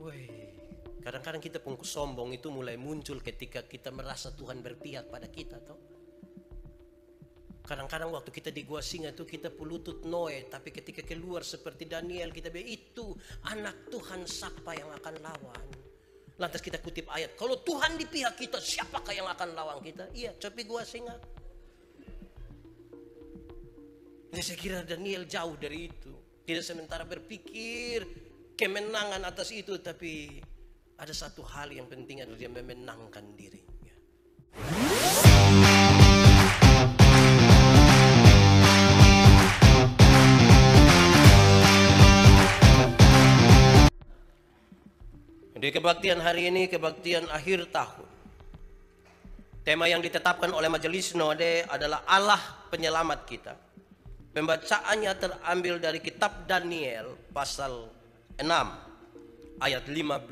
Woi, kadang-kadang kita pun sombong itu mulai muncul ketika kita merasa Tuhan berpihak pada kita toh. Kadang-kadang waktu kita di gua singa itu kita pelutut noe, tapi ketika keluar seperti Daniel kita bilang itu anak Tuhan siapa yang akan lawan. Lantas kita kutip ayat, kalau Tuhan di pihak kita siapakah yang akan lawan kita? Iya, copi gua singa. Jadi saya kira Daniel jauh dari itu. Tidak sementara berpikir kemenangan atas itu, tapi ada satu hal yang penting adalah dia memenangkan dirinya. Di kebaktian hari ini, kebaktian akhir tahun, tema yang ditetapkan oleh Majelis Sinode adalah Allah penyelamat kita. Pembacaannya terambil dari kitab Daniel pasal 6 ayat 15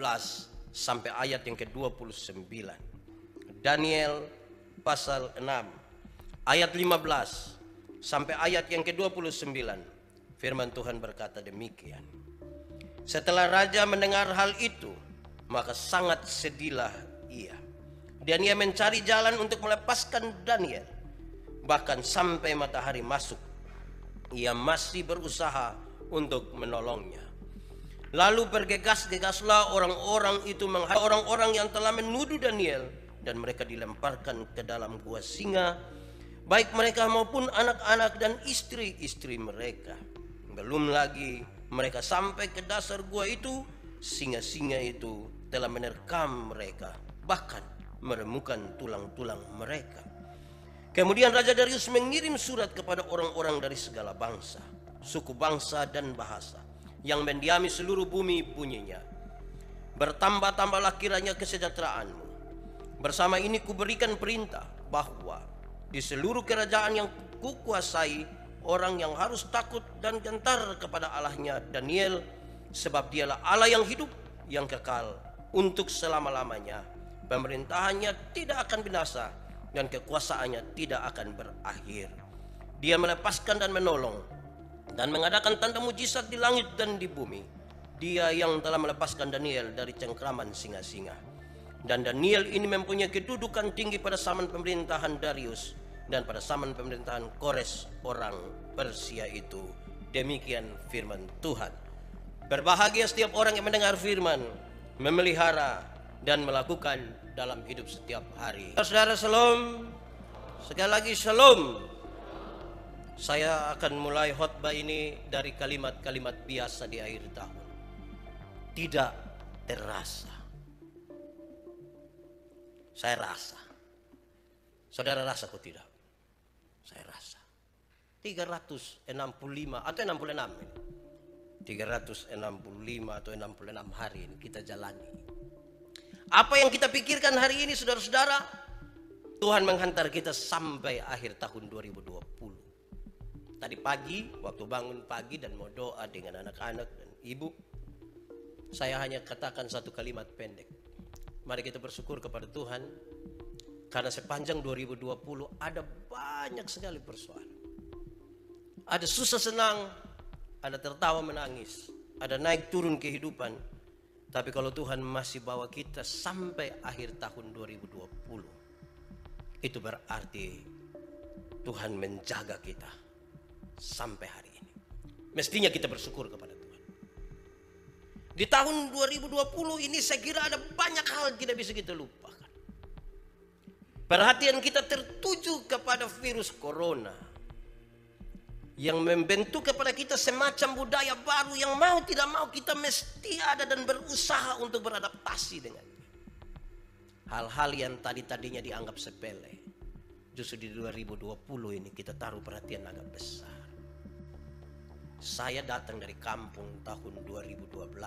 sampai ayat yang ke-29. Daniel pasal 6 ayat 15 sampai ayat yang ke-29. Firman Tuhan berkata demikian. Setelah raja mendengar hal itu, maka sangat sedihlah ia. Dan ia mencari jalan untuk melepaskan Daniel. Bahkan sampai matahari masuk, ia masih berusaha untuk menolongnya. Lalu bergegas-gegaslah orang-orang itu menghadap orang-orang yang telah menuduh Daniel, dan mereka dilemparkan ke dalam gua singa, baik mereka maupun anak-anak dan istri-istri mereka. Belum lagi mereka sampai ke dasar gua itu, singa-singa itu telah menerkam mereka, bahkan meremukan tulang-tulang mereka. Kemudian Raja Darius mengirim surat kepada orang-orang dari segala bangsa, suku bangsa dan bahasa yang mendiami seluruh bumi, bunyinya, bertambah-tambahlah kiranya kesejahteraanmu. Bersama ini kuberikan perintah bahwa di seluruh kerajaan yang kukuasai, orang yang harus takut dan gentar kepada Allahnya Daniel, sebab dialah Allah yang hidup, yang kekal untuk selama-lamanya. Pemerintahannya tidak akan binasa dan kekuasaannya tidak akan berakhir. Dia melepaskan dan menolong dan mengadakan tanda mujizat di langit dan di bumi. Dia yang telah melepaskan Daniel dari cengkraman singa-singa. Dan Daniel ini mempunyai kedudukan tinggi pada zaman pemerintahan Darius dan pada zaman pemerintahan Kores orang Persia itu. Demikian firman Tuhan. Berbahagia setiap orang yang mendengar firman, memelihara dan melakukan dalam hidup setiap hari. Saudara, shalom. Sekali lagi shalom. Saya akan mulai khotbah ini dari kalimat-kalimat biasa di akhir tahun. Tidak terasa. Saya rasa. Saudara rasa atau tidak? Saya rasa. 365 atau 66 ini. 365 atau 66 hari ini kita jalani. Apa yang kita pikirkan hari ini, saudara-saudara, Tuhan menghantar kita sampai akhir tahun 2020. Tadi pagi, waktu bangun pagi dan mau doa dengan anak-anak dan ibu, saya hanya katakan satu kalimat pendek. Mari kita bersyukur kepada Tuhan, karena sepanjang 2020 ada banyak sekali persoalan. Ada susah senang, ada tertawa menangis, ada naik turun kehidupan. Tapi kalau Tuhan masih bawa kita sampai akhir tahun 2020, itu berarti Tuhan menjaga kita sampai hari ini. Mestinya kita bersyukur kepada Tuhan. Di tahun 2020 ini saya kira ada banyak hal yang tidak bisa kita lupakan. Perhatian kita tertuju kepada virus corona yang membentuk kepada kita semacam budaya baru yang mau tidak mau kita mesti ada dan berusaha untuk beradaptasi dengannya. Hal-hal yang tadinya dianggap sepele, justru di 2020 ini kita taruh perhatian agak besar. Saya datang dari kampung tahun 2012.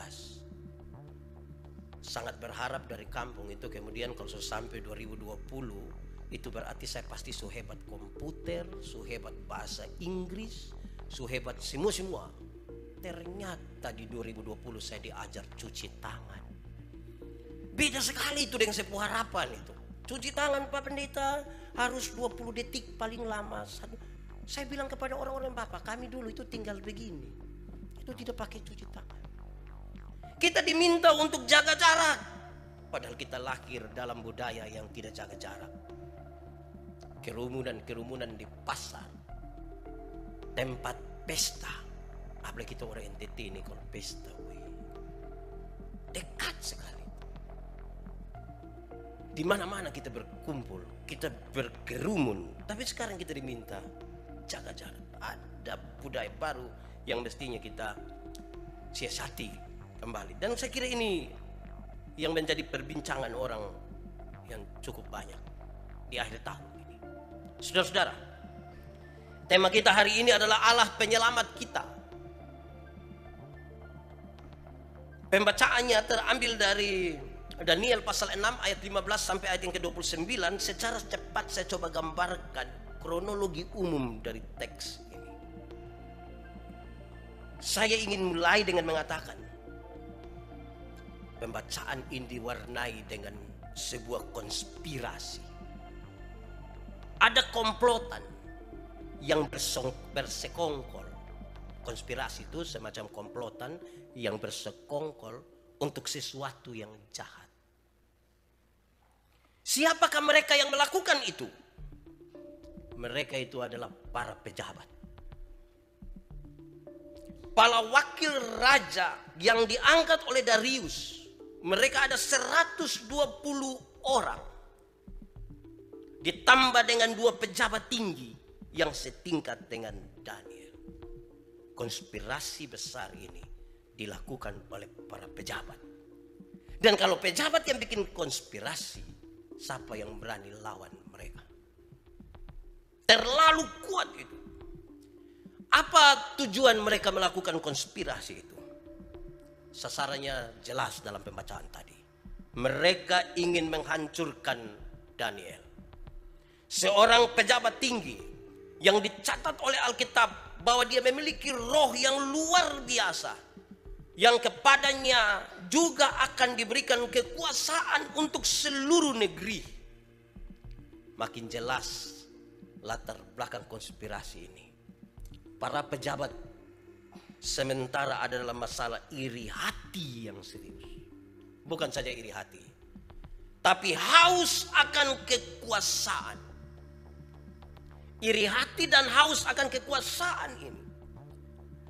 Sangat berharap dari kampung itu kemudian kalau sampai 2020 itu berarti saya pasti suhebat komputer, suhebat bahasa Inggris, suhebat semua. Ternyata di 2020 saya diajar cuci tangan. Beda sekali itu dengan sebuah harapan itu. Cuci tangan Pak Pendeta harus 20 detik paling lama. Saya bilang kepada orang-orang, Bapak, kami dulu itu tinggal begini. Itu tidak pakai cuci tangan. Kita diminta untuk jaga jarak. Padahal kita lahir dalam budaya yang tidak jaga jarak. Kerumunan-kerumunan di pasar, tempat pesta. Apalagi kita orang NTT ini kalau pesta, dekat sekali. Di mana-mana kita berkumpul, kita berkerumun. Tapi sekarang kita diminta jaga jarak. Ada budaya baru yang mestinya kita siasati kembali. Dan saya kira ini yang menjadi perbincangan orang yang cukup banyak di akhir tahun ini. Saudara-saudara, tema kita hari ini adalah Allah penyelamat kita. Pembacaannya terambil dari Daniel pasal 6 ayat 15 sampai ayat yang ke-29. Secara cepat saya coba gambarkan kronologi umum dari teks ini. Saya ingin mulai dengan mengatakan pembacaan ini diwarnai dengan sebuah konspirasi. Ada komplotan yang bersekongkol. Konspirasi itu semacam komplotan yang bersekongkol untuk sesuatu yang jahat. Siapakah mereka yang melakukan itu? Mereka itu adalah para pejabat. Para wakil raja yang diangkat oleh Darius. Mereka ada 120 orang. Ditambah dengan 2 pejabat tinggi yang setingkat dengan Daniel. Konspirasi besar ini dilakukan oleh para pejabat. Dan kalau pejabat yang bikin konspirasi, siapa yang berani lawan mereka? Terlalu kuat itu. Apa tujuan mereka melakukan konspirasi itu? Sasarannya jelas dalam pembacaan tadi. Mereka ingin menghancurkan Daniel. Seorang pejabat tinggi yang dicatat oleh Alkitab bahwa dia memiliki roh yang luar biasa, yang kepadanya juga akan diberikan kekuasaan untuk seluruh negeri. Makin jelas latar belakang konspirasi ini. Para pejabat sementara adalah masalah iri hati yang serius. Bukan saja iri hati, tapi haus akan kekuasaan. Iri hati dan haus akan kekuasaan ini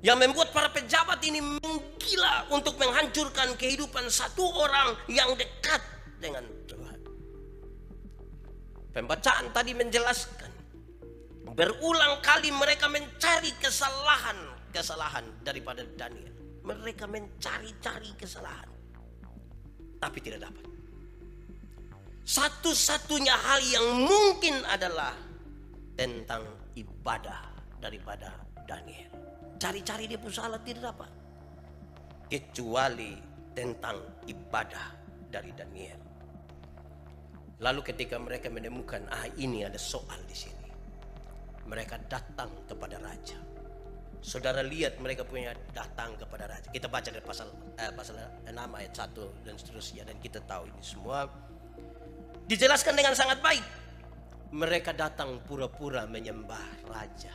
yang membuat para pejabat ini menggila untuk menghancurkan kehidupan satu orang yang dekat dengan Tuhan. Pembacaan tadi menjelaskan berulang kali mereka mencari kesalahan daripada Daniel. Mereka mencari-cari kesalahan, tapi tidak dapat. Satu-satunya hal yang mungkin adalah tentang ibadah daripada Daniel. Cari-cari dia pun salah, tidak dapat. Kecuali tentang ibadah dari Daniel. Lalu ketika mereka menemukan, ini ada soal di sini. Mereka datang kepada raja. Saudara lihat mereka punya datang kepada raja. Kita baca dari pasal 6 ayat 1 dan seterusnya. Dan kita tahu ini semua dijelaskan dengan sangat baik. Mereka datang pura-pura menyembah raja.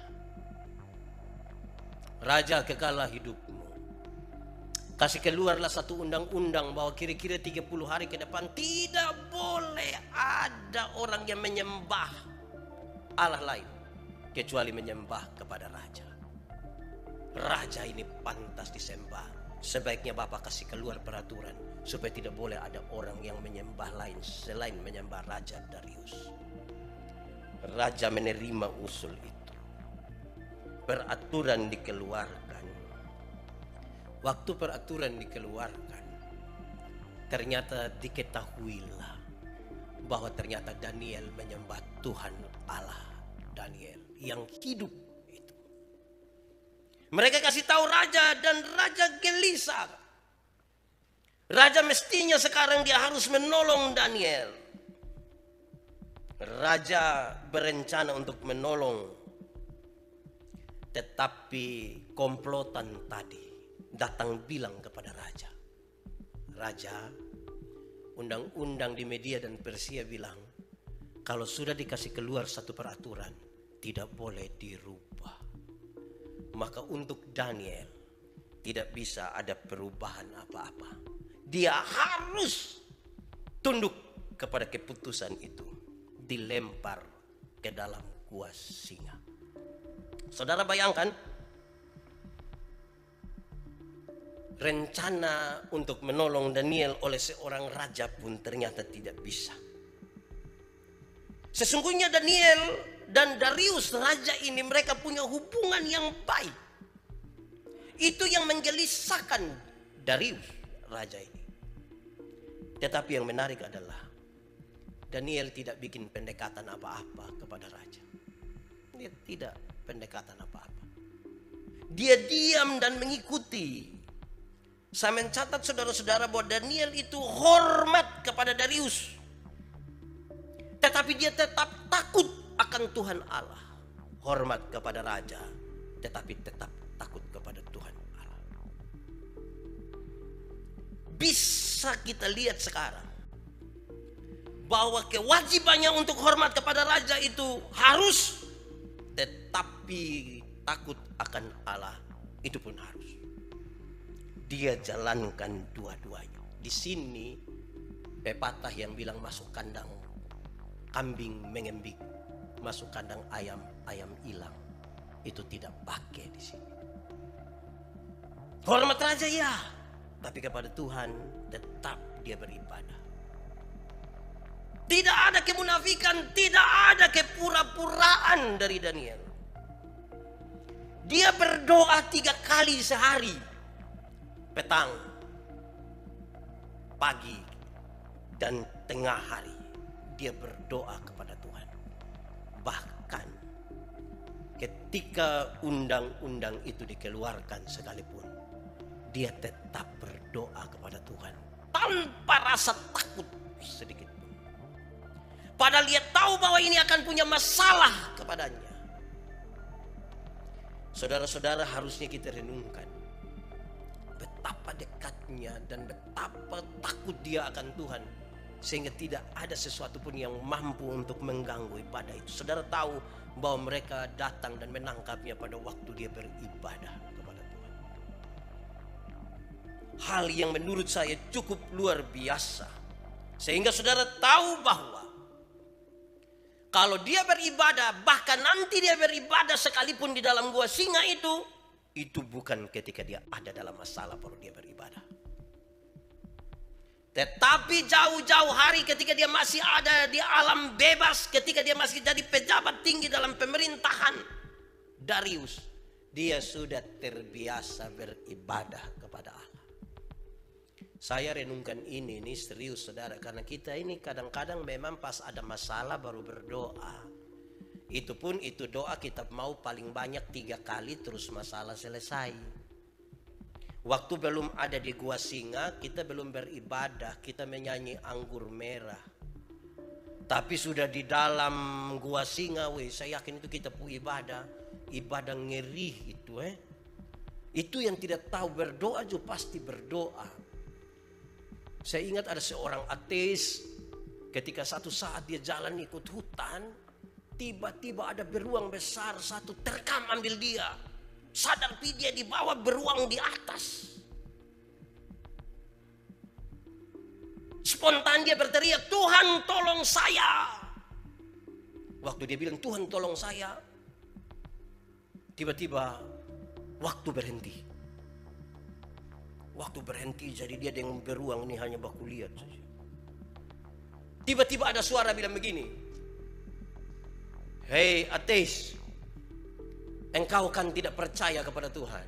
Raja, kekallah hidupmu. Kasih keluarlah satu undang-undang bahwa kira-kira 30 hari ke depan tidak boleh ada orang yang menyembah Allah lain kecuali menyembah kepada raja. Raja ini pantas disembah. Sebaiknya Bapak kasih keluar peraturan supaya tidak boleh ada orang yang menyembah lain selain menyembah Raja Darius. Raja menerima usul itu. Peraturan dikeluarkan. Waktu peraturan dikeluarkan, ternyata diketahuilah bahwa ternyata Daniel menyembah Tuhan Allah Daniel yang hidup itu. Mereka kasih tahu raja dan raja gelisah. Raja mestinya sekarang dia harus menolong Daniel. Raja berencana untuk menolong, tetapi komplotan tadi datang bilang kepada raja. Raja, undang-undang di Media dan Persia bilang kalau sudah dikasih keluar satu peraturan tidak boleh dirubah. Maka untuk Daniel tidak bisa ada perubahan apa-apa. Dia harus tunduk kepada keputusan itu, dilempar ke dalam gua singa. Saudara bayangkan, rencana untuk menolong Daniel oleh seorang raja pun ternyata tidak bisa. Sesungguhnya Daniel dan Darius raja ini mereka punya hubungan yang baik. Itu yang menggelisahkan Darius raja ini. Tetapi yang menarik adalah Daniel tidak bikin pendekatan apa-apa kepada raja. Dia tidak pendekatan apa-apa. Dia diam dan mengikuti. Saya mencatat saudara-saudara bahwa Daniel itu hormat kepada Darius. Tetapi dia tetap takut akan Tuhan Allah. Hormat kepada raja, tetapi tetap takut kepada Tuhan Allah. Bisa kita lihat sekarang bahwa kewajibannya untuk hormat kepada raja itu harus, tetapi takut akan Allah itu pun harus. Dia jalankan dua-duanya. Di sini pepatah yang bilang masuk kandang kambing mengembik, masuk kandang ayam, ayam hilang. Itu tidak pakai di sini. Hormat raja ya, tapi kepada Tuhan tetap dia beribadah. Tidak ada kemunafikan, tidak ada kepura-puraan dari Daniel. Dia berdoa 3 kali sehari. Petang, pagi, dan tengah hari. Dia berdoa kepada Tuhan. Bahkan ketika undang-undang itu dikeluarkan sekalipun, dia tetap berdoa kepada Tuhan tanpa rasa takut sedikit pun. Padahal dia tahu bahwa ini akan punya masalah kepadanya. Saudara-saudara, harusnya kita renungkan betapa dekatnya dan betapa takut dia akan Tuhan, sehingga tidak ada sesuatu pun yang mampu untuk mengganggu ibadah itu. Saudara tahu bahwa mereka datang dan menangkapnya pada waktu dia beribadah kepada Tuhan. Hal yang menurut saya cukup luar biasa. Sehingga saudara tahu bahwa kalau dia beribadah, bahkan nanti dia beribadah sekalipun di dalam gua singa itu bukan ketika dia ada dalam masalah baru dia beribadah. Tetapi jauh-jauh hari ketika dia masih ada di alam bebas, ketika dia masih jadi pejabat tinggi dalam pemerintahan Darius, dia sudah terbiasa beribadah kepada Allah. Saya renungkan ini serius saudara, karena kita ini kadang-kadang memang pas ada masalah baru berdoa. Itu pun itu doa kita mau paling banyak 3 kali terus masalah selesai. Waktu belum ada di gua singa, kita belum beribadah, kita menyanyi anggur merah. Tapi sudah di dalam gua singa, saya yakin itu kita punya ibadah ngeri itu. Itu yang tidak tahu berdoa juga pasti berdoa. Saya ingat ada seorang ateis, ketika satu saat dia jalan ikut hutan, tiba-tiba ada beruang besar satu terkam ambil dia. Sadar dia di bawah, beruang di atas. Spontan dia berteriak, Tuhan tolong saya. Waktu dia bilang Tuhan tolong saya, tiba-tiba waktu berhenti. Waktu berhenti, jadi dia dengan beruang ini hanya baku lihat saja. Tiba-tiba ada suara bilang begini, hei ateis, engkau kan tidak percaya kepada Tuhan.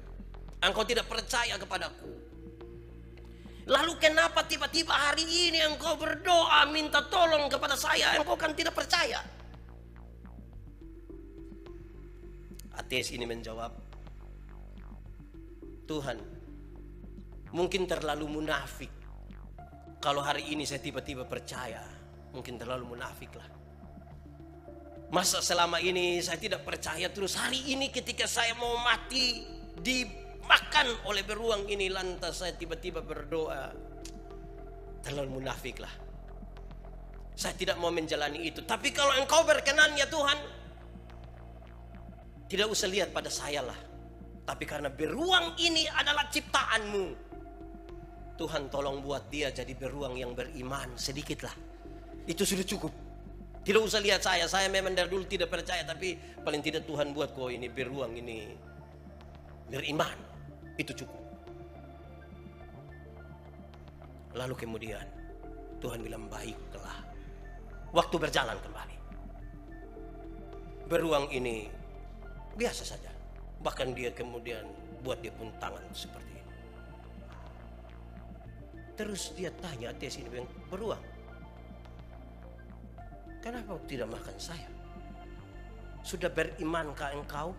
Engkau tidak percaya kepadaku. Lalu kenapa tiba-tiba hari ini engkau berdoa minta tolong kepada saya? Engkau kan tidak percaya. Ateis ini menjawab, Tuhan, mungkin terlalu munafik. Kalau hari ini saya tiba-tiba percaya, mungkin terlalu munafik lah. Masa selama ini saya tidak percaya, terus hari ini ketika saya mau mati dimakan oleh beruang ini, lantas saya tiba-tiba berdoa. Terlalu munafik lah. Saya tidak mau menjalani itu. Tapi kalau engkau berkenan ya Tuhan, tidak usah lihat pada saya lah. Tapi karena beruang ini adalah ciptaanmu, Tuhan tolong buat dia jadi beruang yang beriman sedikitlah. Itu sudah cukup. Tidak usah lihat saya memang dari dulu tidak percaya, tapi paling tidak Tuhan buat kau ini beruang ini beriman. Itu cukup. Lalu kemudian Tuhan bilang baiklah. Waktu berjalan kembali. Beruang ini biasa saja. Bahkan dia kemudian buat dia pun tangan seperti ini. Terus dia tanya ateis ini, beruang, kenapa tidak makan saya? Sudah berimankah engkau?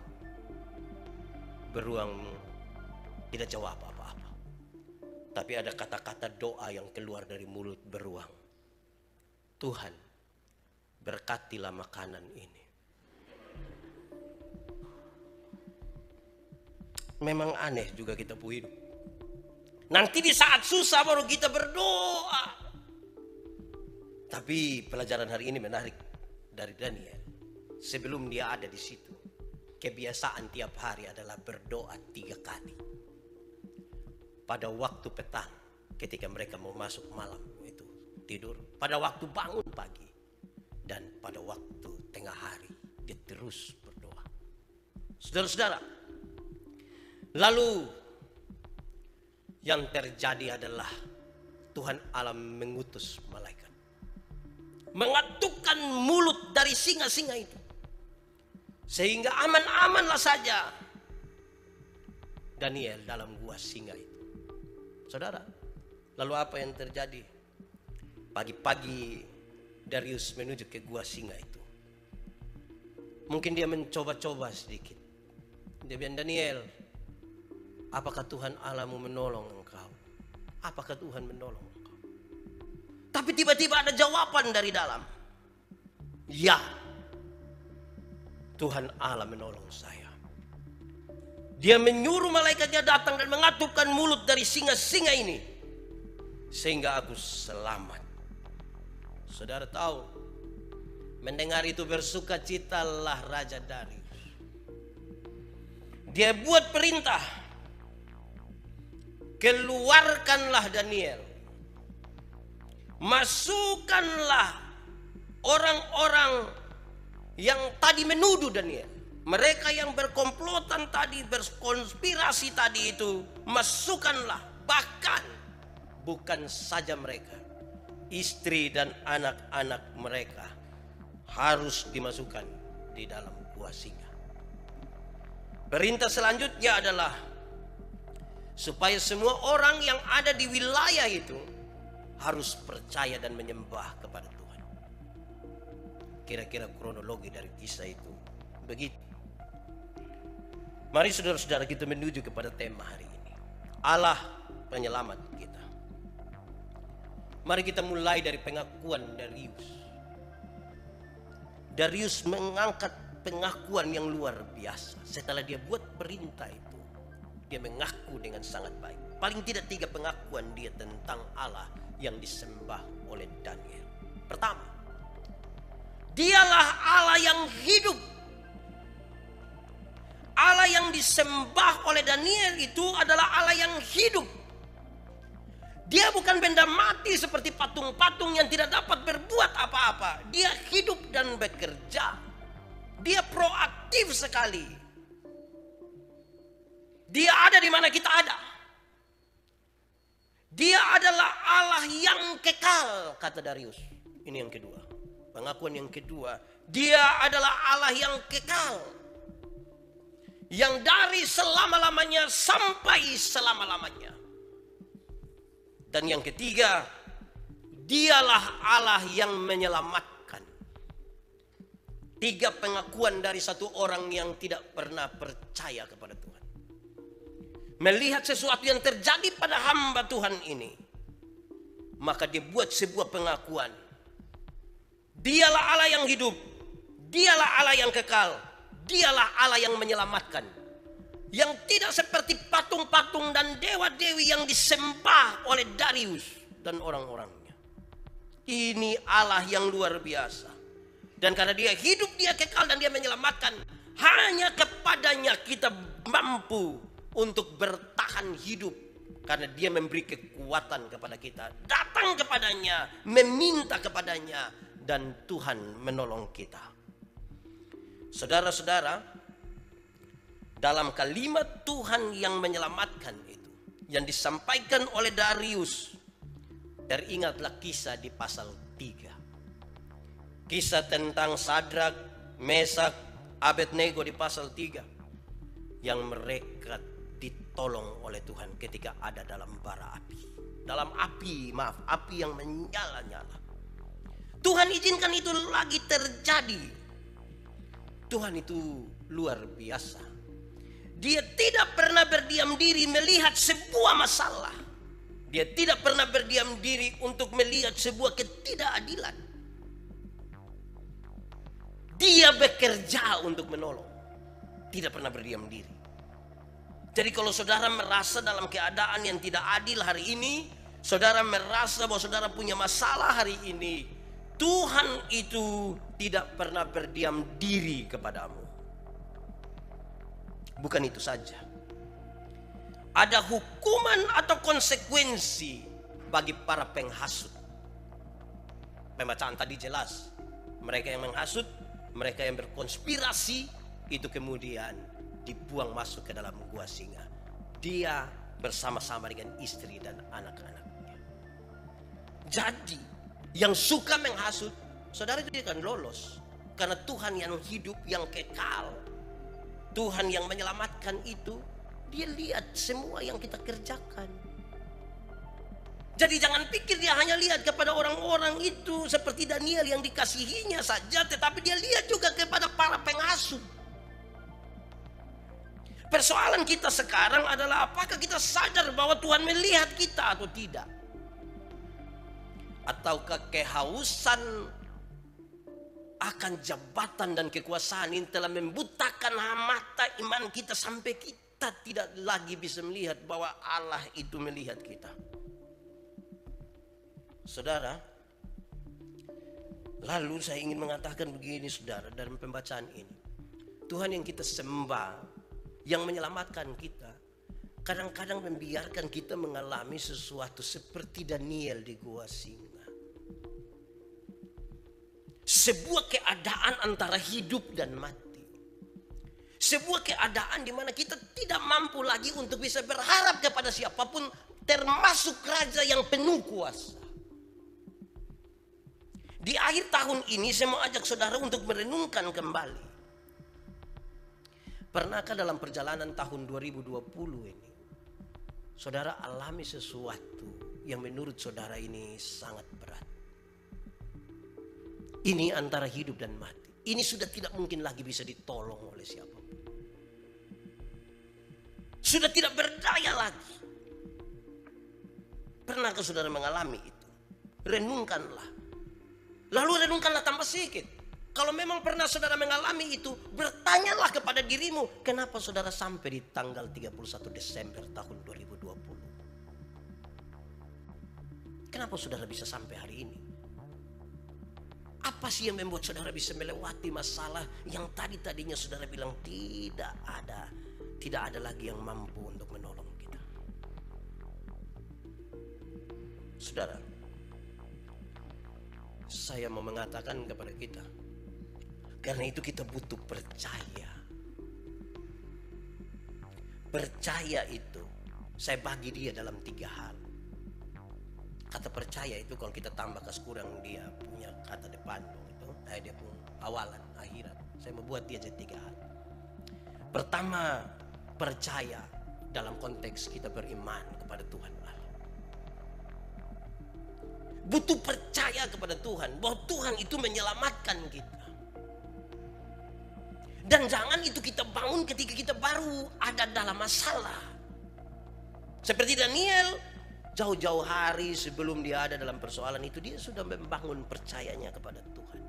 Beruang tidak jawab apa-apa. Tapi ada kata-kata doa yang keluar dari mulut beruang. Tuhan, berkatilah makanan ini. Memang aneh juga kita hidup. Nanti di saat susah baru kita berdoa. Tapi pelajaran hari ini menarik dari Daniel. Sebelum dia ada di situ, kebiasaan tiap hari adalah berdoa 3 kali. Pada waktu petang, ketika mereka mau masuk malam itu tidur. Pada waktu bangun pagi. Dan pada waktu tengah hari, dia terus berdoa. Saudara-saudara, lalu yang terjadi adalah Tuhan Allah mengutus malaikat, mengatupkan mulut dari singa-singa itu, sehingga aman-amanlah saja Daniel dalam gua singa itu. Saudara, lalu apa yang terjadi? Pagi-pagi Darius menuju ke gua singa itu. Mungkin dia mencoba-coba sedikit. Dia bilang, Daniel, apakah Tuhan Allahmu menolong engkau? Apakah Tuhan menolong engkau? Tapi tiba-tiba ada jawaban dari dalam. Ya, Tuhan Allah menolong saya. Dia menyuruh malaikatnya datang dan mengatupkan mulut dari singa-singa ini, sehingga aku selamat. Saudara tahu, mendengar itu bersukacitalah Raja Darius. Dia buat perintah, keluarkanlah Daniel, masukkanlah orang-orang yang tadi menuduh Daniel, mereka yang berkomplotan tadi, berkonspirasi tadi itu, masukkanlah. Bahkan bukan saja mereka, istri dan anak-anak mereka harus dimasukkan di dalam gua singa. Perintah selanjutnya adalah supaya semua orang yang ada di wilayah itu harus percaya dan menyembah kepada Tuhan. Kira-kira kronologi dari kisah itu begitu. Mari saudara-saudara kita menuju kepada tema hari ini. Allah penyelamat kita. Mari kita mulai dari pengakuan Darius. Darius mengangkat pengakuan yang luar biasa. Setelah dia buat perintah itu, dia mengaku dengan sangat baik. Paling tidak 3 pengakuan dia tentang Allah yang disembah oleh Daniel. Pertama, dialah Allah yang hidup. Allah yang disembah oleh Daniel itu adalah Allah yang hidup. Dia bukan benda mati seperti patung-patung yang tidak dapat berbuat apa-apa. Dia hidup dan bekerja. Dia proaktif sekali. Dia ada di mana kita ada. Dia adalah Allah yang kekal, kata Darius. Ini yang kedua. Pengakuan yang kedua, dia adalah Allah yang kekal, yang dari selama-lamanya sampai selama-lamanya. Dan yang ketiga, dialah Allah yang menyelamatkan. 3 pengakuan dari satu orang yang tidak pernah percaya kepada Tuhan. Melihat sesuatu yang terjadi pada hamba Tuhan ini, maka dia buat sebuah pengakuan. Dialah Allah yang hidup, dialah Allah yang kekal, dialah Allah yang menyelamatkan. Yang tidak seperti patung-patung dan dewa-dewi yang disembah oleh Darius dan orang-orangnya. Ini Allah yang luar biasa. Dan karena dia hidup, dia kekal dan dia menyelamatkan, hanya kepadanya kita mampu untuk bertahan hidup karena dia memberi kekuatan kepada kita. Datang kepadanya, meminta kepadanya, dan Tuhan menolong kita. Saudara-saudara, dalam kalimat Tuhan yang menyelamatkan itu, yang disampaikan oleh Darius, teringatlah kisah di pasal 3. Kisah tentang Sadrak, Mesak, Abednego di pasal 3. Yang mereka ditolong oleh Tuhan ketika ada dalam bara api. Dalam api yang menyala-nyala. Tuhan izinkan itu lagi terjadi. Tuhan itu luar biasa. Dia tidak pernah berdiam diri melihat sebuah masalah. Dia tidak pernah berdiam diri untuk melihat sebuah ketidakadilan. Dia bekerja untuk menolong. Tidak pernah berdiam diri. Jadi kalau saudara merasa dalam keadaan yang tidak adil hari ini, saudara merasa bahwa saudara punya masalah hari ini, Tuhan itu tidak pernah berdiam diri kepadamu. Bukan itu saja. Ada hukuman atau konsekuensi bagi para penghasut. Pembacaan tadi jelas. Mereka yang menghasut, mereka yang berkonspirasi, itu kemudian dibuang masuk ke dalam gua singa. Dia bersama-sama dengan istri dan anak-anaknya. Jadi yang suka menghasut, saudara itu akan lolos. Karena Tuhan yang hidup, yang kekal, Tuhan yang menyelamatkan itu, dia lihat semua yang kita kerjakan. Jadi jangan pikir dia hanya lihat kepada orang-orang itu seperti Daniel yang dikasihinya saja, tetapi dia lihat juga kepada para penghasut. Persoalan kita sekarang adalah apakah kita sadar bahwa Tuhan melihat kita atau tidak? Ataukah kehausan akan jabatan dan kekuasaan ini telah membutakan mata iman kita sampai kita tidak lagi bisa melihat bahwa Allah itu melihat kita. Saudara, lalu saya ingin mengatakan begini saudara, dalam pembacaan ini, Tuhan yang kita sembah, yang menyelamatkan kita, kadang-kadang membiarkan kita mengalami sesuatu seperti Daniel di gua singa. Sebuah keadaan antara hidup dan mati. Sebuah keadaan di mana kita tidak mampu lagi untuk bisa berharap kepada siapapun, termasuk raja yang penuh kuasa. Di akhir tahun ini saya mau ajak saudara untuk merenungkan kembali. Pernahkah dalam perjalanan tahun 2020 ini, saudara alami sesuatu yang menurut saudara ini sangat berat? Ini antara hidup dan mati. Ini sudah tidak mungkin lagi bisa ditolong oleh siapapun. Sudah tidak berdaya lagi. Pernahkah saudara mengalami itu? Renungkanlah. Lalu renungkanlah tanpa sedikit. Kalau memang pernah saudara mengalami itu, bertanyalah kepada dirimu, kenapa saudara sampai di tanggal 31 Desember tahun 2020? Kenapa saudara bisa sampai hari ini? Apa sih yang membuat saudara bisa melewati masalah yang tadinya saudara bilang tidak ada lagi yang mampu untuk menolong kita? Saudara, saya mau mengatakan kepada kita, karena itu kita butuh percaya. Percaya itu saya bagi dia dalam 3 hal. Kata percaya itu kalau kita tambah kas kurang dia punya kata depan itu, dia punya awalan akhirat. Saya mau buat dia jadi 3 hal. Pertama, percaya dalam konteks kita beriman kepada Tuhan Allah. Butuh percaya kepada Tuhan bahwa Tuhan itu menyelamatkan kita. Dan jangan itu kita bangun ketika kita baru ada dalam masalah. Seperti Daniel, jauh-jauh hari sebelum dia ada dalam persoalan itu, dia sudah membangun percayanya kepada Tuhan.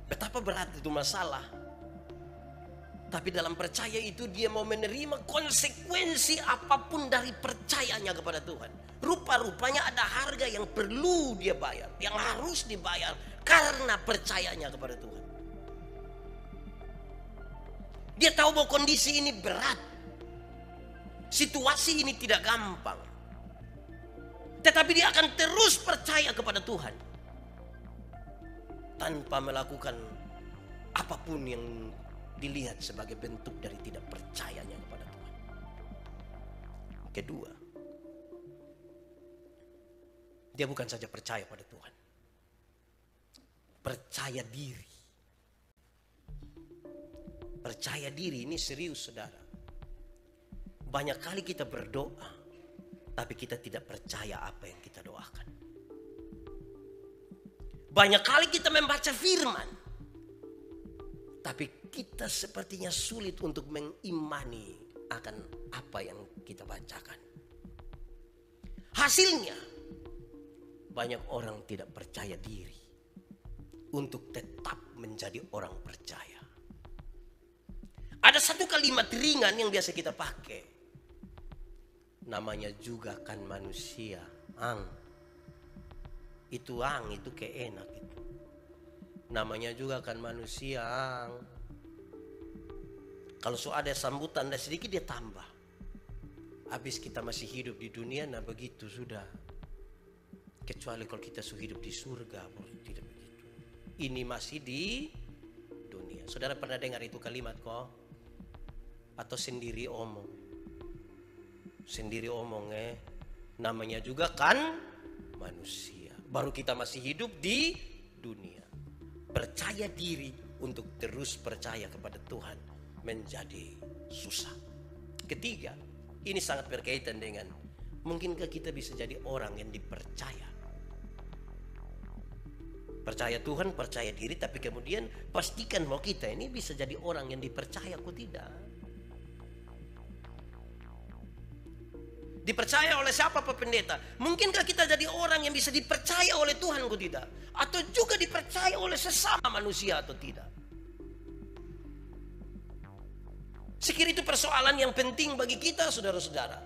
Betapa berat itu masalah. Tapi dalam percaya itu dia mau menerima konsekuensi apapun dari percayanya kepada Tuhan. Rupa-rupanya ada harga yang perlu dia bayar, yang harus dibayar karena percayanya kepada Tuhan. Dia tahu bahwa kondisi ini berat. Situasi ini tidak gampang. Tetapi dia akan terus percaya kepada Tuhan. Tanpa melakukan apapun yang dilihat sebagai bentuk dari tidak percayanya kepada Tuhan. Kedua, dia bukan saja percaya pada Tuhan. Percaya diri. Percaya diri ini serius, saudara. Banyak kali kita berdoa, tapi kita tidak percaya apa yang kita doakan. Banyak kali kita membaca firman, tapi kita sepertinya sulit untuk mengimani akan apa yang kita bacakan. Hasilnya, banyak orang tidak percaya diri untuk tetap menjadi orang percaya. Ada satu kalimat ringan yang biasa kita pakai. Namanya juga kan manusia, ang. Itu ang, itu keenak itu. Namanya juga kan manusia, ang. Kalau ada sambutan dan sedikit dia tambah. Habis kita masih hidup di dunia, nah begitu sudah. Kecuali kalau kita sudah hidup di surga, tidak begitu. Ini masih di dunia. Saudara pernah dengar itu kalimat kok? Atau sendiri omong? Sendiri omong namanya juga kan manusia. Baru kita masih hidup di dunia. Percaya diri untuk terus percaya kepada Tuhan menjadi susah. Ketiga, ini sangat berkaitan dengan mungkinkah kita bisa jadi orang yang dipercaya. Percaya Tuhan, percaya diri, tapi kemudian pastikan bahwa kita ini bisa jadi orang yang dipercaya atau tidak. Dipercaya oleh siapa Pak Pendeta? Mungkinkah kita jadi orang yang bisa dipercaya oleh Tuhan atau tidak? Atau juga dipercaya oleh sesama manusia atau tidak? Sekira itu persoalan yang penting bagi kita, saudara-saudara.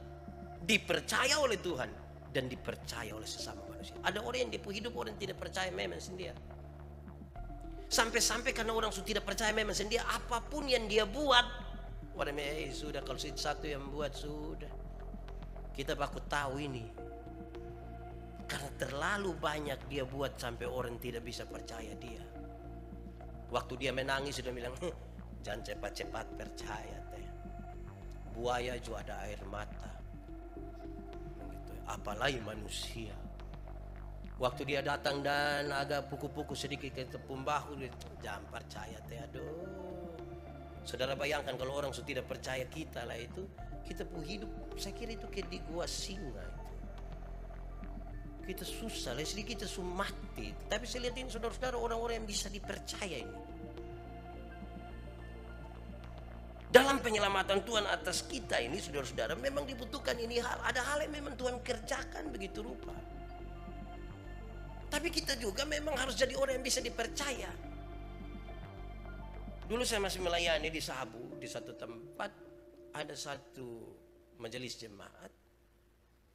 Dipercaya oleh Tuhan dan dipercaya oleh sesama manusia. Ada orang yang dia hidup, orang yang tidak percaya memang sendiri. Sampai-sampai karena orang sudah tidak percaya memang sendiri, apapun yang dia buat, orang sudah kalau satu yang buat sudah. Kita baku tahu ini. Karena terlalu banyak dia buat sampai orang tidak bisa percaya dia. Waktu dia menangis sudah bilang, jangan cepat-cepat percaya teh. Buaya juga ada air mata. Begitu. Apalagi manusia. Waktu dia datang dan agak puku-puku sedikit ke tepung bahu, jangan percaya teh. Aduh. Saudara bayangkan kalau orang sudah tidak percaya kita lah itu. Kita pun hidup, saya kira itu kayak di gua singa itu. Kita susah, sedikit kita mati. Tapi saya lihat ini saudara-saudara orang-orang yang bisa dipercaya ini. Dalam penyelamatan Tuhan atas kita ini saudara-saudara memang dibutuhkan ini hal. Ada hal yang memang Tuhan kerjakan begitu rupa. Tapi kita juga memang harus jadi orang yang bisa dipercaya. Dulu saya masih melayani di Sabu, di satu tempat. Ada satu majelis jemaat,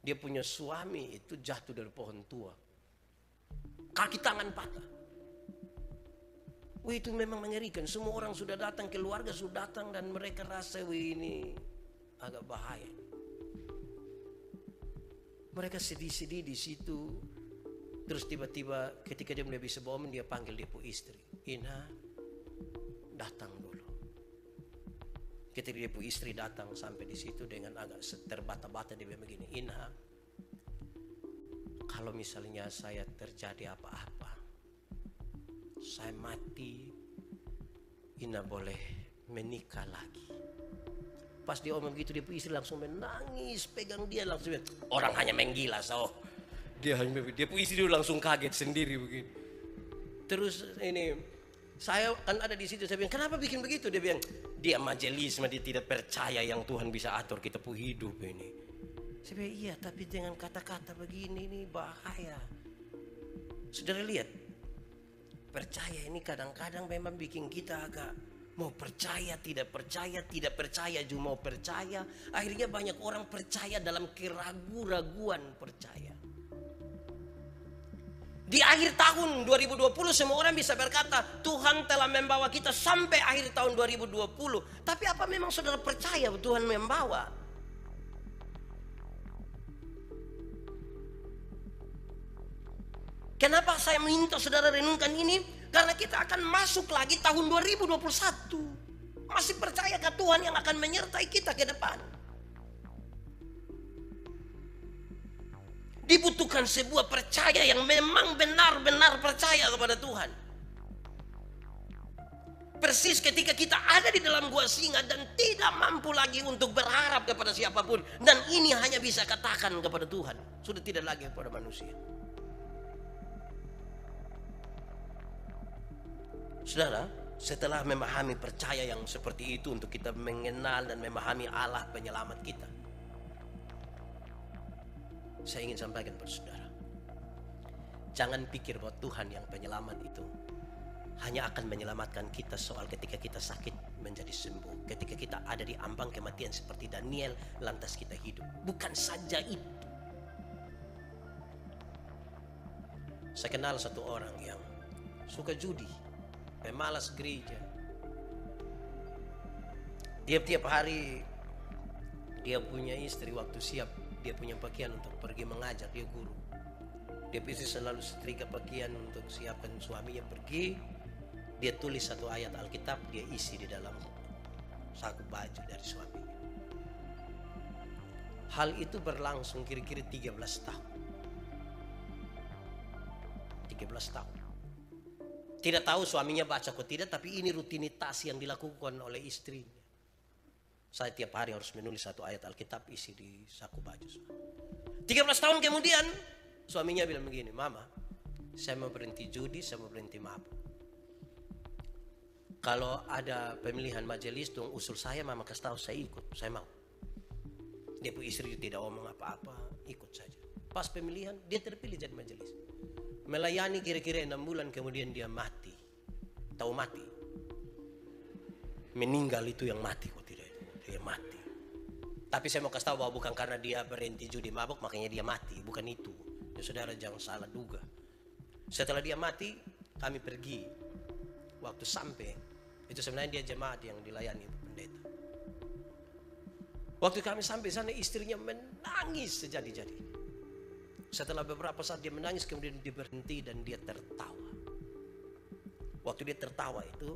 dia punya suami itu jatuh dari pohon tua, kaki tangan patah. Wih, itu memang mengerikan. Semua orang sudah datang, keluarga sudah datang dan mereka rasa ini agak bahaya. Mereka sedih-sedih di situ. Terus tiba-tiba ketika dia mulai bisa bangun, dia panggil dia pu istri, Ina, datang dulu. Ketika dia punya istri datang sampai di situ dengan agak terbata-bata dia bilang begini, Ina, kalau misalnya saya terjadi apa-apa, saya mati, Ina boleh menikah lagi. Pas dia omong begitu dia punya istri langsung menangis, pegang dia langsung bilang, orang hanya menggila so. Dia punya istri langsung kaget sendiri begini. Terus ini saya kan ada di situ, saya bilang, kenapa bikin begitu? Dia bilang, dia majelis, dia tidak percaya yang Tuhan bisa atur kita pun hidup ini. Saya bilang, iya, tapi dengan kata-kata begini ini bahaya. Saudara lihat, percaya ini kadang-kadang memang bikin kita agak mau percaya, tidak percaya, juga mau percaya. Akhirnya banyak orang percaya dalam keraguan-raguan percaya. Di akhir tahun 2020 semua orang bisa berkata Tuhan telah membawa kita sampai akhir tahun 2020. Tapi apa memang saudara percaya Tuhan membawa? Kenapa saya minta saudara renungkan ini? Karena kita akan masuk lagi tahun 2021. Masih percayakah Tuhan yang akan menyertai kita ke depan? Dibutuhkan sebuah percaya yang memang benar-benar percaya kepada Tuhan. Persis ketika kita ada di dalam gua singa dan tidak mampu lagi untuk berharap kepada siapapun. Dan ini hanya bisa katakan kepada Tuhan. Sudah tidak lagi kepada manusia. Saudara, setelah memahami percaya yang seperti itu untuk kita mengenal dan memahami Allah penyelamat kita, saya ingin sampaikan kepada saudara, jangan pikir bahwa Tuhan yang penyelamat itu hanya akan menyelamatkan kita soal ketika kita sakit menjadi sembuh, ketika kita ada di ambang kematian seperti Daniel lantas kita hidup. Bukan saja itu. Saya kenal satu orang yang suka judi, pemalas gereja. Dia tiap hari dia punya istri, waktu siap dia punya pakaian untuk pergi mengajar, dia guru. Dia pasti selalu setrika pakaian untuk siapkan suaminya pergi. Dia tulis satu ayat Alkitab, dia isi di dalam saku baju dari suaminya. Hal itu berlangsung kira-kira 13 tahun. 13 tahun. Tidak tahu suaminya baca atau tidak, tapi ini rutinitas yang dilakukan oleh istrinya. Saya tiap hari harus menulis satu ayat Alkitab isi di saku baju. 13 tahun kemudian suaminya bilang begini, "Mama, saya mau berhenti judi, saya mau berhenti mabuk. Kalau ada pemilihan majelis dong usul saya, Mama kasih tahu, saya ikut, saya mau." Dia pun istri tidak ngomong apa-apa, ikut saja. Pas pemilihan dia terpilih jadi majelis. Melayani kira-kira 6 bulan kemudian dia mati. Tahu mati? Meninggal itu yang mati kok tidak. Dia mati. Tapi saya mau kasih tahu bahwa bukan karena dia berhenti judi mabuk makanya dia mati, bukan itu. Ya saudara jangan salah duga. Setelah dia mati, kami pergi. Waktu sampai, itu sebenarnya dia jemaat yang dilayani pendeta. Waktu kami sampai sana istrinya menangis sejadi-jadi. Setelah beberapa saat dia menangis, kemudian dia berhenti dan dia tertawa. Waktu dia tertawa itu,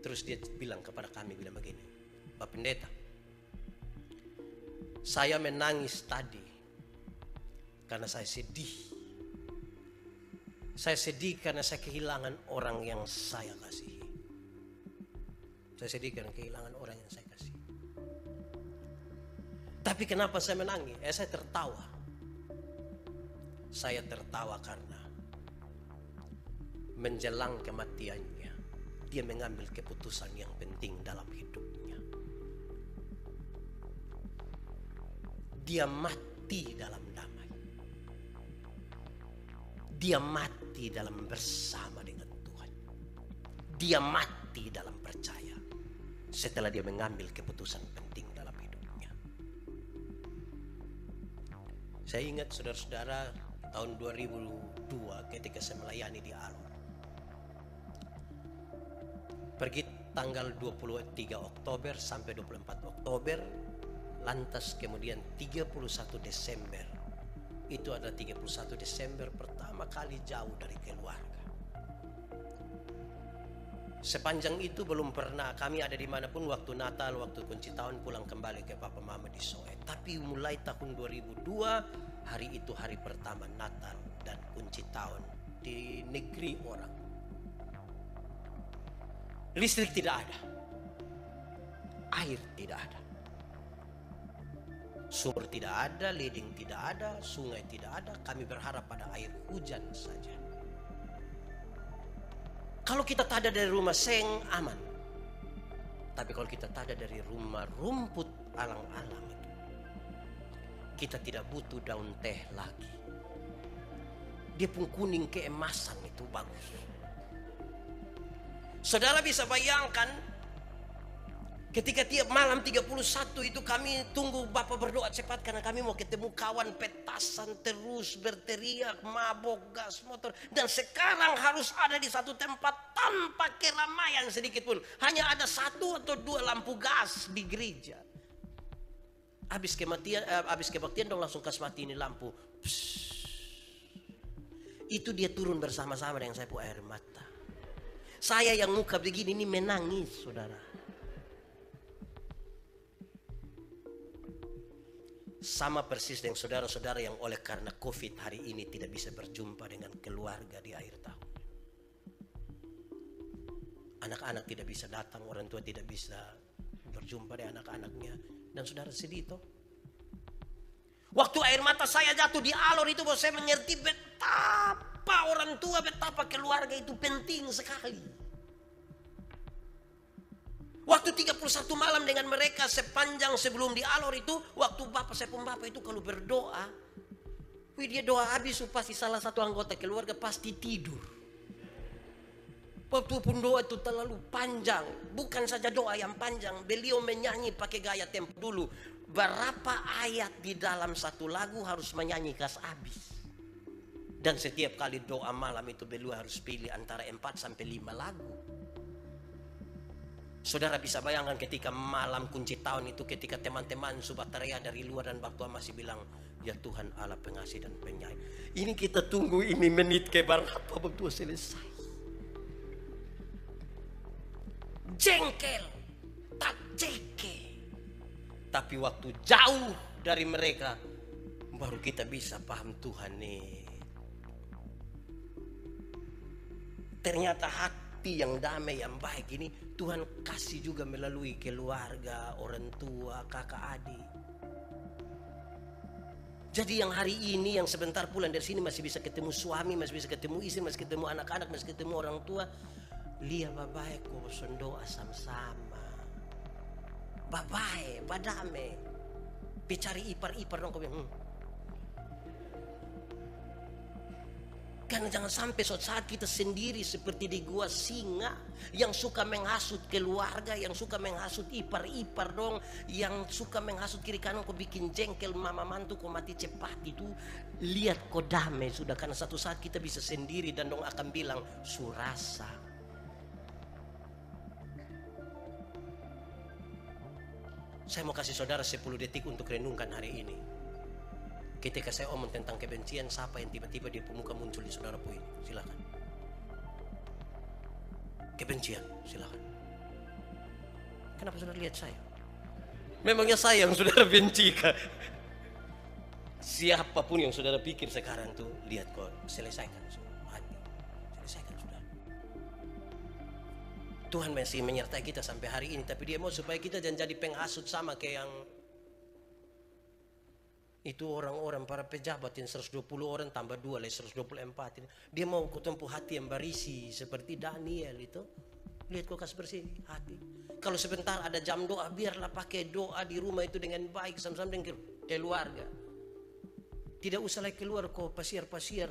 terus dia bilang kepada kami, bilang begini, "Pak Pendeta, saya menangis tadi karena saya sedih. Saya sedih karena saya kehilangan orang yang saya kasihi. Saya sedih karena kehilangan orang yang saya kasihi. Tapi kenapa saya menangis? Saya tertawa. Saya tertawa karena menjelang kematiannya, dia mengambil keputusan yang penting dalam hidupnya. Dia mati dalam damai. Dia mati dalam bersama dengan Tuhan. Dia mati dalam percaya setelah dia mengambil keputusan penting dalam hidupnya. Saya ingat saudara-saudara tahun 2002 ketika saya melayani di Alor. Pergi tanggal 23 Oktober sampai 24 Oktober. Lantas kemudian 31 Desember. Itu adalah 31 Desember pertama kali jauh dari keluarga. Sepanjang itu belum pernah kami ada dimanapun waktu Natal, waktu kunci tahun pulang kembali ke Papa Mama di Soe. Tapi mulai tahun 2002, hari itu hari pertama Natal dan kunci tahun di negeri orang. Listrik tidak ada. Air tidak ada. Sumur tidak ada, ledeng tidak ada, sungai tidak ada. Kami berharap pada air hujan saja. Kalau kita tada dari rumah seng, aman. Tapi kalau kita tada dari rumah rumput alang-alang itu, kita tidak butuh daun teh lagi. Dia pun kuning keemasan itu bagus. Saudara bisa bayangkan Ketika tiap malam 31 itu kami tunggu Bapak berdoa cepat, karena kami mau ketemu kawan, petasan terus, berteriak, mabok, gas motor. Dan sekarang harus ada di satu tempat tanpa keramaian sedikit pun. Hanya ada 1 atau 2 lampu gas di gereja. Habis kebaktian dong langsung kasih mati ini lampu. Itu dia turun bersama-sama dengan saya air mata. Saya yang muka begini ini menangis, saudara. Sama persis dengan saudara-saudara yang oleh karena COVID hari ini tidak bisa berjumpa dengan keluarga di akhir tahun. Anak-anak tidak bisa datang, orang tua tidak bisa berjumpa dengan anak-anaknya. Dan saudara sedih toh. Waktu air mata saya jatuh di alor itu, saya mengerti betapa orang tua, betapa keluarga itu penting sekali. Waktu 31 malam dengan mereka sepanjang sebelum di alor itu, waktu saya pun bapak itu kalau berdoa, dia doa habis pasti salah satu anggota keluarga pasti tidur. Waktu pun doa itu terlalu panjang, bukan saja doa yang panjang, beliau menyanyi pakai gaya tempo dulu. Berapa ayat di dalam satu lagu harus menyanyi kas habis. Dan setiap kali doa malam itu beliau harus pilih antara 4 sampai 5 lagu. Saudara bisa bayangkan ketika malam kunci tahun itu, ketika teman-teman sobat teriak dari luar dan waktu masih bilang, ya Tuhan Allah pengasih dan penyayang. Ini kita tunggu ini menit ke berapa waktu selesai. Jengkel, tak ceke. Tapi waktu jauh dari mereka, baru kita bisa paham Tuhan nih. Ternyata hati yang damai, yang baik ini Tuhan kasih juga melalui keluarga, orang tua, kakak adik. Jadi yang hari ini, yang sebentar pulang dari sini masih bisa ketemu suami, masih bisa ketemu istri, masih ketemu anak-anak, masih ketemu orang tua. Lihat babae ko sondoa sama-sama. Babae, badame. Bicari ipar-ipar dong ko bilang. Karena jangan sampai suatu saat kita sendiri seperti di gua singa yang suka menghasut keluarga, yang suka menghasut ipar-ipar dong, yang suka menghasut kiri kanan, kok bikin jengkel mama mantu kok mati cepat itu. Lihat kok damai sudah, karena satu saat kita bisa sendiri dan dong akan bilang surasa. Saya mau kasih saudara 10 detik untuk renungkan hari ini. Ketika saya omong tentang kebencian, siapa yang tiba-tiba di pemuka muncul di saudara poin? Silakan. Kebencian, silakan. Kenapa saudara lihat saya? Memangnya saya yang saudara benci kah? Siapapun yang saudara pikir sekarang tuh, lihat kok, selesaikan hati. Selesaikan saudara. Tuhan masih menyertai kita sampai hari ini, tapi Dia mau supaya kita jangan jadi penghasut sama kayak yang itu orang-orang para pejabat yang 120 orang tambah 2 lagi 124. Dia mau kutempuh hati yang berisi seperti Daniel itu. Lihat kok kasih bersih hati. Kalau sebentar ada jam doa, biarlah pakai doa di rumah itu dengan baik sama-sama dengan keluarga. Tidak usah lagi keluar kok pasiar-pasiar.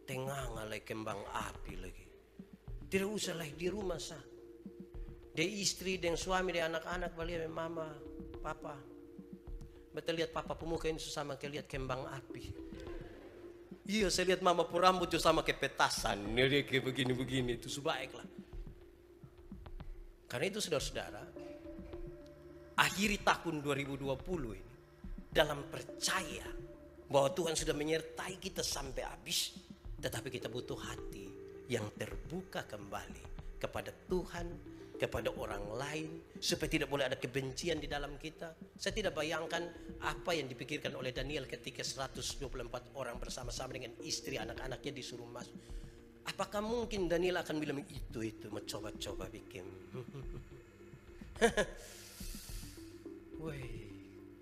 Tengah lagi kembang api lagi. Tidak usah lagi di rumah sah. Dia istri dan suami dan anak-anak balik mama, papa. Betul lihat papa pemuka ini sama kayak lihat kembang api. Iya saya lihat mama pun rambut itu sama kayak petasan. Dia kayak begini-begini itu sebaiklah. Karena itu saudara-saudara, akhiri tahun 2020 ini dalam percaya bahwa Tuhan sudah menyertai kita sampai habis. Tetapi kita butuh hati yang terbuka kembali kepada Tuhan, kepada orang lain, supaya tidak boleh ada kebencian di dalam kita. Saya tidak bayangkan apa yang dipikirkan oleh Daniel ketika 124 orang bersama-sama dengan istri anak-anaknya disuruh masuk. Apakah mungkin Daniel akan bilang itu mencoba-coba bikin.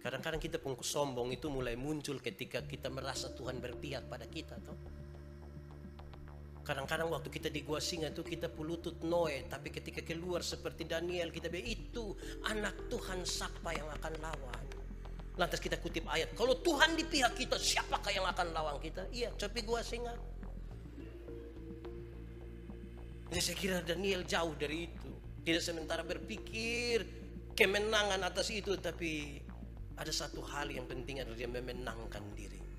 Kadang-kadang kita pun sombong itu mulai muncul ketika kita merasa Tuhan berpihak pada kita toh. Kadang-kadang waktu kita di gua singa itu kita pelutut Noe, tapi ketika keluar seperti Daniel kita bilang itu anak Tuhan siapa yang akan lawan. Lantas kita kutip ayat, kalau Tuhan di pihak kita siapakah yang akan lawan kita? Iya, tapi gua singa. Jadi saya kira Daniel jauh dari itu. Tidak sementara berpikir kemenangan atas itu, tapi ada satu hal yang penting adalah dia memenangkan dirinya.